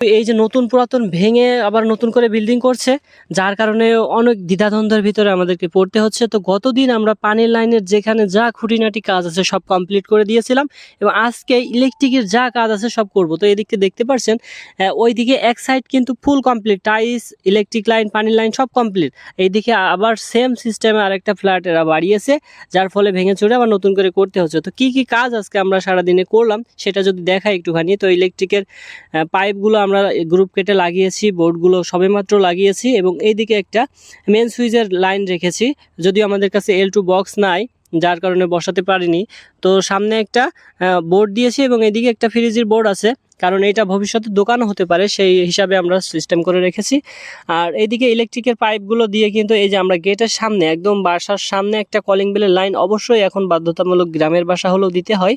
এই যে নতুন পুরাতন ভেঙে আবার নতুন করে বিল্ডিং করছে, যার কারণে অনেক দ্বিধাদ্বন্দ্বের ভিতরে আমাদেরকে পড়তে হচ্ছে। তো গতদিন আমরা পানির লাইনের যেখানে যা খুঁটিনাটি কাজ আছে সব কমপ্লিট করে দিয়েছিলাম, এবং আজকে ইলেকট্রিকের যা কাজ আছে সব করব। তো এদিকে দেখতে পাচ্ছেন ওইদিকে এক সাইড কিন্তু full complete, tiles, electric line, পানির লাইন সব কমপ্লিট। এইদিকে আবার সেম সিস্টেমে আরেকটা ফ্ল্যাট এরা বাড়িয়েছে, যার ফলে ভেঙে চুরে আবার নতুন করে করতে হচ্ছে। তো কি কি কাজ আজকে আমরা সারাদিনে করলাম সেটা যদি দেখাই একটুখানি। তো ইলেকট্রিকের পাইপগুলো আমরা গ্রুপ কেটে লাগিয়েছি, বোর্ডগুলো সবেমাত্র লাগিয়েছি, এবং এইদিকে একটা মেন সুইচের লাইন রেখেছি, যদিও আমাদের কাছে L2 বক্স নাই, যার কারণে বসাতে পারিনি। তো সামনে একটা বোর্ড দিয়েছি, এবং এদিকে একটা ফ্রিজের বোর্ড আছে, কারণ এটা ভবিষ্যতে দোকানও হতে পারে, সেই হিসাবে আমরা সিস্টেম করে রেখেছি। আর এইদিকে ইলেকট্রিকের পাইপগুলো দিয়ে কিন্তু এই যে আমরা গেটের সামনে, একদম বাসার সামনে একটা কলিং বেলের লাইন অবশ্যই এখন বাধ্যতামূলক, গ্রামের বাসা হলেও দিতে হয়।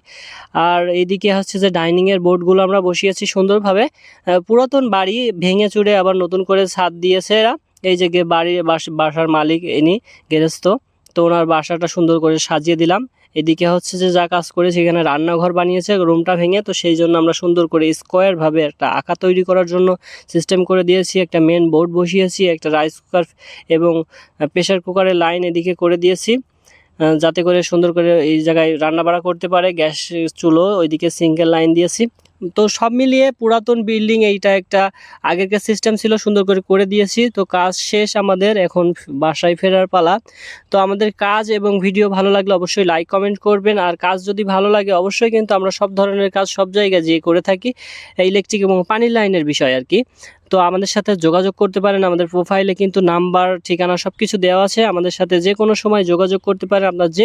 আর এইদিকে হচ্ছে যে ডাইনিংয়ের বোর্ডগুলো আমরা বসিয়েছি সুন্দরভাবে। পুরাতন বাড়ি ভেঙে চুরে আবার নতুন করে ছাদ দিয়েছে এরা। এই যে বাসার মালিক ইনি গৃহস্থ, তো ওনার বাসাটা সুন্দর করে সাজিয়ে দিলাম। এদিকে হচ্ছে যে যা কাজ করেছে, এখানে রান্নাঘর বানিয়েছে রুমটা ভেঙে, তো সেই জন্য আমরা সুন্দর করে স্কোয়ারভাবে একটা আঁকা তৈরি করার জন্য সিস্টেম করে দিয়েছি। একটা মেন বোর্ড বসিয়েছি, একটা রাইস কুকার এবং প্রেশার কুকারের লাইন এদিকে করে দিয়েছি, যাতে করে সুন্দর করে এই জায়গায় রান্না বাড়া করতে পারে। গ্যাস চুলো ওইদিকে সিঙ্গেল লাইন দিয়েছি। তো সব মিলিয়ে পুরাতন বিল্ডিং এইটা একটা আগেরকার সিস্টেম ছিল, সুন্দর করে দিয়েছি। তো কাজ শেষ আমাদের, এখন বাসায় ফেরার পালা। তো আমাদের কাজ এবং ভিডিও ভালো লাগলে অবশ্যই লাইক কমেন্ট করবেন, আর কাজ যদি ভালো লাগে অবশ্যই কিন্তু আমরা সব ধরনের কাজ সব জায়গায় যেয়ে করে থাকি, ইলেকট্রিক এবং পানির লাইনের বিষয় আর কি। তো আমাদের সাথে যোগাযোগ করতে পারেন, আমাদের প্রোফাইলে কিন্তু নাম্বার, ঠিকানা সব কিছু দেওয়া আছে। আমাদের সাথে যে কোনো সময় যোগাযোগ করতে পারেন, আপনার যে